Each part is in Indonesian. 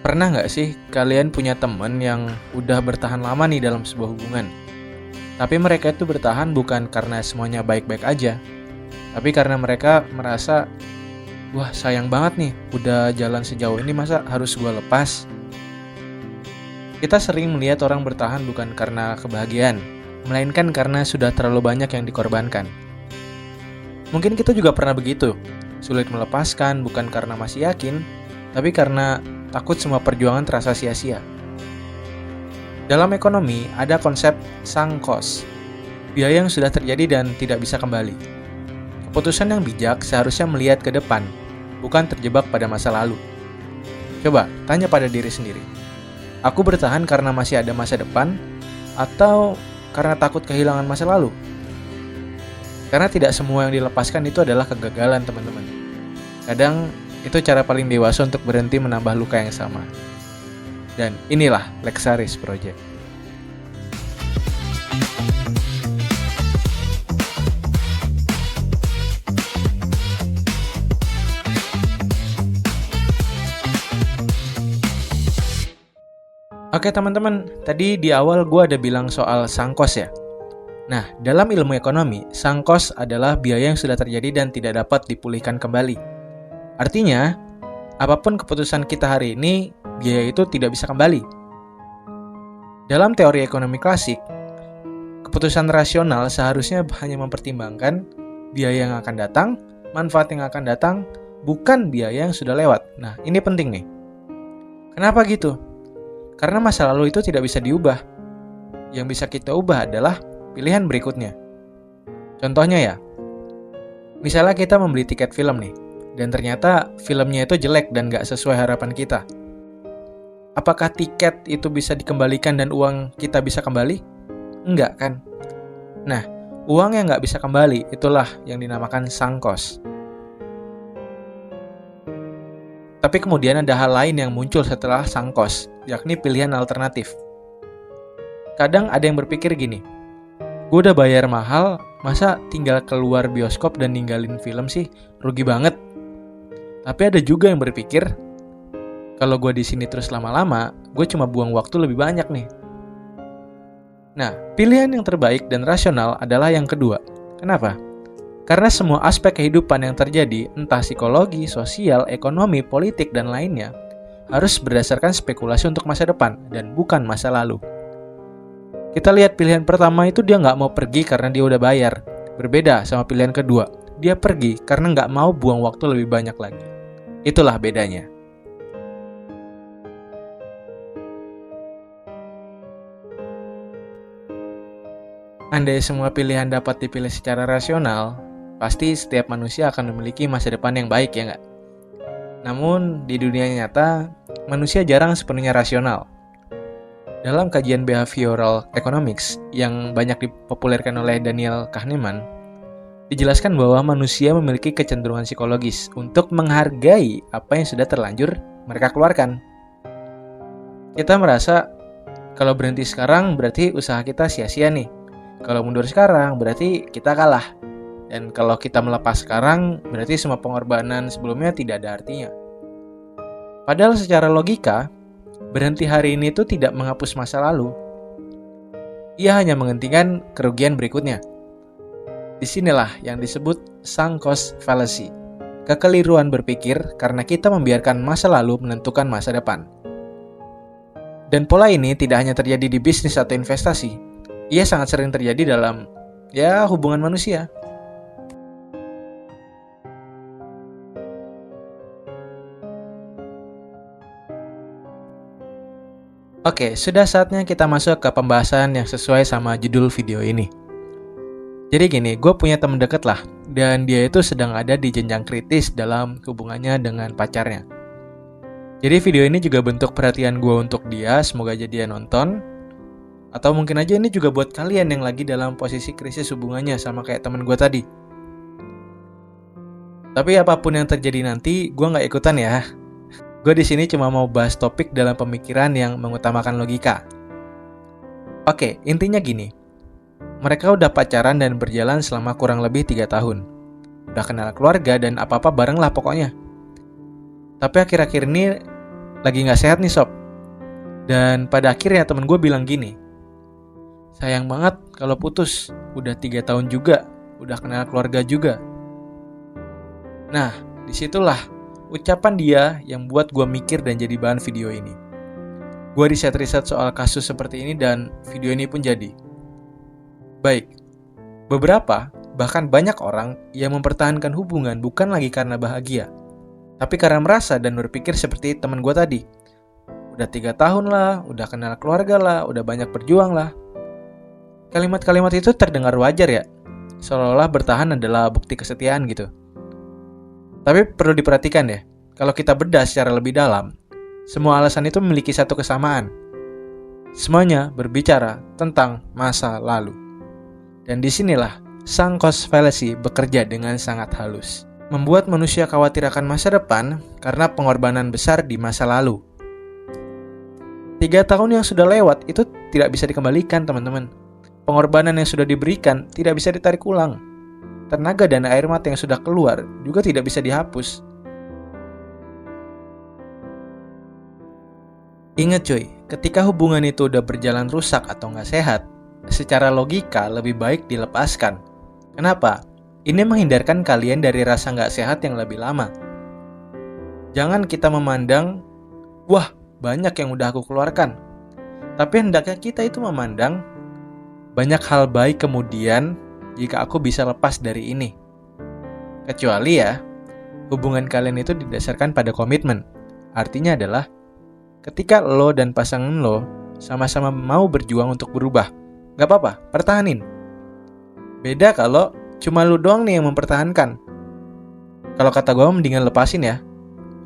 Pernah nggak sih kalian punya temen yang udah bertahan lama nih dalam sebuah hubungan? Tapi mereka itu bertahan bukan karena semuanya baik-baik aja, tapi karena mereka merasa, wah sayang banget nih, udah jalan sejauh ini masa harus gue lepas? Kita sering melihat orang bertahan bukan karena kebahagiaan, melainkan karena sudah terlalu banyak yang dikorbankan. Mungkin kita juga pernah begitu, sulit melepaskan bukan karena masih yakin, tapi karena takut semua perjuangan terasa sia-sia. Dalam ekonomi, ada konsep sunk cost, biaya yang sudah terjadi dan tidak bisa kembali. Keputusan yang bijak seharusnya melihat ke depan, bukan terjebak pada masa lalu. Coba, tanya pada diri sendiri. Aku bertahan karena masih ada masa depan, atau karena takut kehilangan masa lalu? Karena tidak semua yang dilepaskan itu adalah kegagalan, teman-teman. Kadang, itu cara paling dewasa untuk berhenti menambah luka yang sama. Dan inilah Lexaris Project. Oke teman-teman, tadi di awal gue ada bilang soal sunk cost ya. Nah, dalam ilmu ekonomi, sunk cost adalah biaya yang sudah terjadi dan tidak dapat dipulihkan kembali. Artinya, apapun keputusan kita hari ini, biaya itu tidak bisa kembali. Dalam teori ekonomi klasik, keputusan rasional seharusnya hanya mempertimbangkan biaya yang akan datang, manfaat yang akan datang, bukan biaya yang sudah lewat. Nah, ini penting nih. Kenapa gitu? Karena masa lalu itu tidak bisa diubah. Yang bisa kita ubah adalah pilihan berikutnya. Contohnya ya, misalnya kita membeli tiket film nih, dan ternyata filmnya itu jelek dan gak sesuai harapan kita. Apakah tiket itu bisa dikembalikan dan uang kita bisa kembali? Enggak kan? Nah, uang yang gak bisa kembali itulah yang dinamakan sunk cost. Tapi kemudian ada hal lain yang muncul setelah sunk cost, yakni pilihan alternatif. Kadang ada yang berpikir gini, gue udah bayar mahal, masa tinggal keluar bioskop dan ninggalin film sih, rugi banget. Tapi ada juga yang berpikir, kalau gue di sini terus lama-lama, gue cuma buang waktu lebih banyak nih. Nah, pilihan yang terbaik dan rasional adalah yang kedua. Kenapa? Karena semua aspek kehidupan yang terjadi, entah psikologi, sosial, ekonomi, politik, dan lainnya, harus berdasarkan spekulasi untuk masa depan, dan bukan masa lalu. Kita lihat pilihan pertama itu dia nggak mau pergi karena dia udah bayar. Berbeda sama pilihan kedua, dia pergi karena nggak mau buang waktu lebih banyak lagi. Itulah bedanya. Andai semua pilihan dapat dipilih secara rasional, pasti setiap manusia akan memiliki masa depan yang baik, ya nggak? Namun, di dunia nyata, manusia jarang sepenuhnya rasional. Dalam kajian behavioral economics yang banyak dipopulerkan oleh Daniel Kahneman, dijelaskan bahwa manusia memiliki kecenderungan psikologis untuk menghargai apa yang sudah terlanjur mereka keluarkan. Kita merasa, kalau berhenti sekarang berarti usaha kita sia-sia nih. Kalau mundur sekarang berarti kita kalah. Dan kalau kita melepas sekarang, berarti semua pengorbanan sebelumnya tidak ada artinya. Padahal secara logika, berhenti hari ini itu tidak menghapus masa lalu. Ia hanya menghentikan kerugian berikutnya. Disinilah yang disebut sunk cost fallacy. Kekeliruan berpikir karena kita membiarkan masa lalu menentukan masa depan. Dan pola ini tidak hanya terjadi di bisnis atau investasi. Ia sangat sering terjadi dalam, hubungan manusia. Oke, sudah saatnya kita masuk ke pembahasan yang sesuai sama judul video ini. Jadi gini, gue punya temen deket lah, dan dia itu sedang ada di jenjang kritis dalam hubungannya dengan pacarnya. Jadi video ini juga bentuk perhatian gue untuk dia, semoga aja dia nonton. Atau mungkin aja ini juga buat kalian yang lagi dalam posisi krisis hubungannya sama kayak temen gue tadi. Tapi apapun yang terjadi nanti, gue gak ikutan ya. Gue di sini cuma mau bahas topik dalam pemikiran yang mengutamakan logika. Oke, intinya gini. Mereka udah pacaran dan berjalan selama kurang lebih 3 tahun. Udah kenal keluarga dan apa-apa bareng lah pokoknya. Tapi akhir-akhir ini lagi nggak sehat nih sob. Dan pada akhirnya temen gue bilang gini, sayang banget kalau putus, udah 3 tahun juga, udah kenal keluarga juga. Nah, disitulah ucapan dia yang buat gue mikir dan jadi bahan video ini. Gue riset-riset soal kasus seperti ini dan video ini pun jadi. Baik, beberapa, bahkan banyak orang yang mempertahankan hubungan bukan lagi karena bahagia, tapi karena merasa dan berpikir seperti teman gue tadi. Udah 3 tahun lah, udah kenal keluarga lah, udah banyak berjuang lah. Kalimat-kalimat itu terdengar wajar ya, seolah-olah bertahan adalah bukti kesetiaan gitu. Tapi perlu diperhatikan ya, kalau kita bedah secara lebih dalam, semua alasan itu memiliki satu kesamaan. Semuanya berbicara tentang masa lalu. Dan disinilah sang cost fallacy bekerja dengan sangat halus. Membuat manusia khawatir akan masa depan karena pengorbanan besar di masa lalu. 3 tahun yang sudah lewat itu tidak bisa dikembalikan teman-teman. Pengorbanan yang sudah diberikan tidak bisa ditarik ulang. Tenaga dan air mata yang sudah keluar juga tidak bisa dihapus. Ingat cuy, ketika hubungan itu udah berjalan rusak atau nggak sehat, secara logika lebih baik dilepaskan. Kenapa? Ini menghindarkan kalian dari rasa nggak sehat yang lebih lama. Jangan kita memandang, wah banyak yang udah aku keluarkan. Tapi hendaknya kita itu memandang, banyak hal baik kemudian jika aku bisa lepas dari ini. Kecuali ya, hubungan kalian itu didasarkan pada komitmen. Artinya adalah, ketika lo dan pasangan lo sama-sama mau berjuang untuk berubah, gak apa-apa, pertahanin. Beda kalau cuma lo doang nih yang mempertahankan. Kalau kata gue mendingan lepasin ya.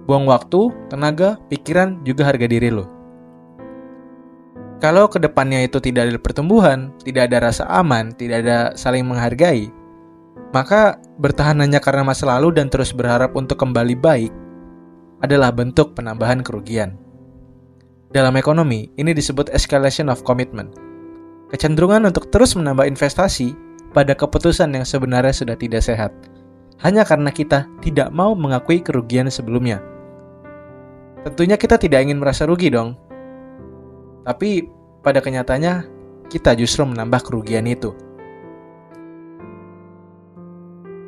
Buang waktu, tenaga, pikiran, juga harga diri lo. Kalau kedepannya itu tidak ada pertumbuhan, tidak ada rasa aman, tidak ada saling menghargai, maka bertahan hanya karena masa lalu dan terus berharap untuk kembali baik adalah bentuk penambahan kerugian. Dalam ekonomi, ini disebut escalation of commitment. Kecenderungan untuk terus menambah investasi pada keputusan yang sebenarnya sudah tidak sehat, hanya karena kita tidak mau mengakui kerugian sebelumnya. Tentunya kita tidak ingin merasa rugi dong. Tapi pada kenyataannya, kita justru menambah kerugian itu.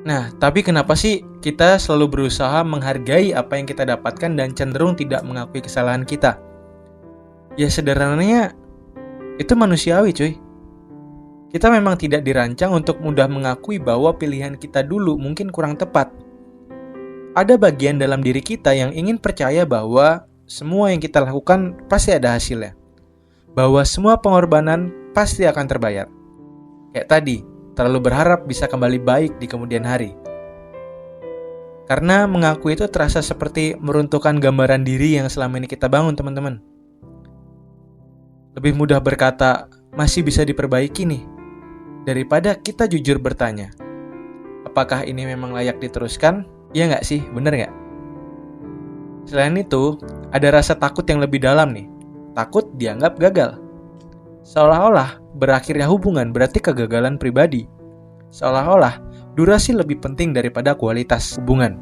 Nah, tapi kenapa sih kita selalu berusaha menghargai apa yang kita dapatkan dan cenderung tidak mengakui kesalahan kita? Ya sederhananya, itu manusiawi cuy. Kita memang tidak dirancang untuk mudah mengakui bahwa pilihan kita dulu mungkin kurang tepat. Ada bagian dalam diri kita yang ingin percaya bahwa semua yang kita lakukan pasti ada hasilnya. Bahwa semua pengorbanan pasti akan terbayar. Kayak tadi, terlalu berharap bisa kembali baik di kemudian hari. Karena mengakui itu terasa seperti meruntuhkan gambaran diri yang selama ini kita bangun teman-teman. Lebih mudah berkata, masih bisa diperbaiki nih, daripada kita jujur bertanya, apakah ini memang layak diteruskan? Iya nggak sih, bener nggak? Selain itu, ada rasa takut yang lebih dalam nih. Takut dianggap gagal. Seolah-olah berakhirnya hubungan berarti kegagalan pribadi. Seolah-olah durasi lebih penting daripada kualitas hubungan.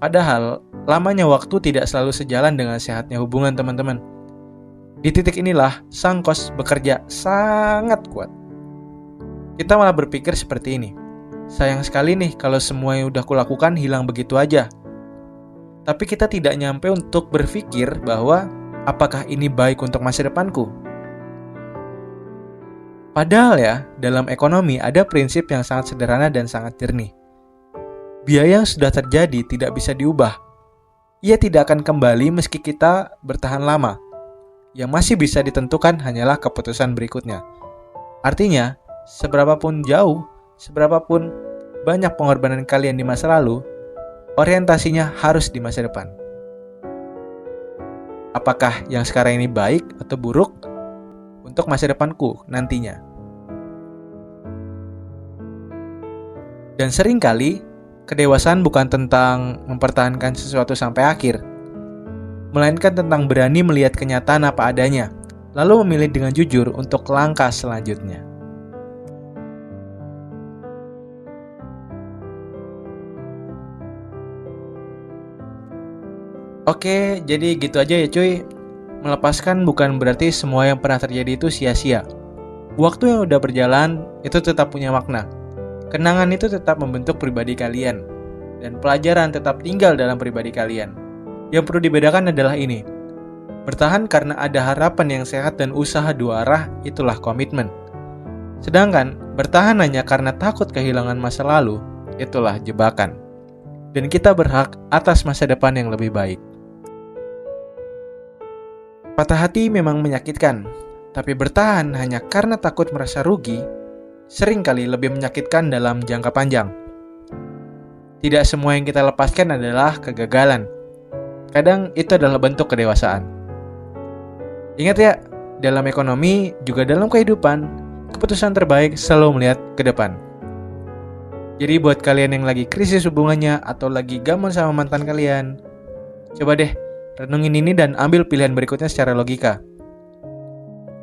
Padahal, lamanya waktu tidak selalu sejalan dengan sehatnya hubungan teman-teman. Di titik inilah, sang cost bekerja sangat kuat. Kita malah berpikir seperti ini. Sayang sekali nih kalau semua yang udah kulakukan hilang begitu aja. Tapi kita tidak nyampe untuk berpikir bahwa apakah ini baik untuk masa depanku? Padahal ya, dalam ekonomi ada prinsip yang sangat sederhana dan sangat jernih. Biaya yang sudah terjadi tidak bisa diubah. Ia tidak akan kembali meski kita bertahan lama. Yang masih bisa ditentukan hanyalah keputusan berikutnya. Artinya, seberapapun jauh, seberapapun banyak pengorbanan kalian di masa lalu, orientasinya harus di masa depan. Apakah yang sekarang ini baik atau buruk untuk masa depanku nantinya? Dan seringkali, kedewasaan bukan tentang mempertahankan sesuatu sampai akhir, melainkan tentang berani melihat kenyataan apa adanya, lalu memilih dengan jujur untuk langkah selanjutnya. Oke, jadi gitu aja ya cuy. Melepaskan bukan berarti semua yang pernah terjadi itu sia-sia. Waktu yang udah berjalan itu tetap punya makna. Kenangan itu tetap membentuk pribadi kalian. Dan pelajaran tetap tinggal dalam pribadi kalian. Yang perlu dibedakan adalah ini. Bertahan karena ada harapan yang sehat dan usaha dua arah, itulah komitmen. Sedangkan bertahan hanya karena takut kehilangan masa lalu, itulah jebakan. Dan kita berhak atas masa depan yang lebih baik. Patah hati memang menyakitkan, tapi bertahan hanya karena takut merasa rugi, seringkali lebih menyakitkan dalam jangka panjang. Tidak semua yang kita lepaskan adalah kegagalan. Kadang itu adalah bentuk kedewasaan. Ingat ya, dalam ekonomi, juga dalam kehidupan, keputusan terbaik selalu melihat ke depan. Jadi buat kalian yang lagi krisis hubungannya atau lagi gamon sama mantan kalian, coba deh renungin ini dan ambil pilihan berikutnya secara logika.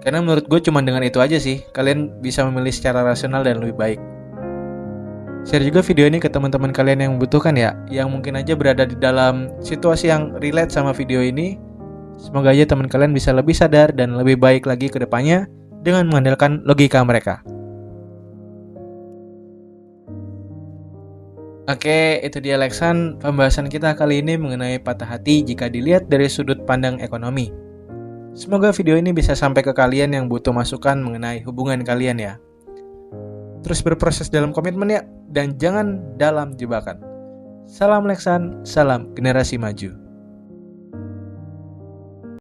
Karena menurut gue cuma dengan itu aja sih, kalian bisa memilih secara rasional dan lebih baik. Share juga video ini ke teman-teman kalian yang membutuhkan ya, yang mungkin aja berada di dalam situasi yang relate sama video ini. Semoga aja teman kalian bisa lebih sadar dan lebih baik lagi ke depannya dengan mengandalkan logika mereka. Oke, itu dia Leksan pembahasan kita kali ini mengenai patah hati jika dilihat dari sudut pandang ekonomi. Semoga video ini bisa sampai ke kalian yang butuh masukan mengenai hubungan kalian ya. Terus berproses dalam komitmen ya, dan jangan dalam jebakan. Salam Leksan, salam generasi maju.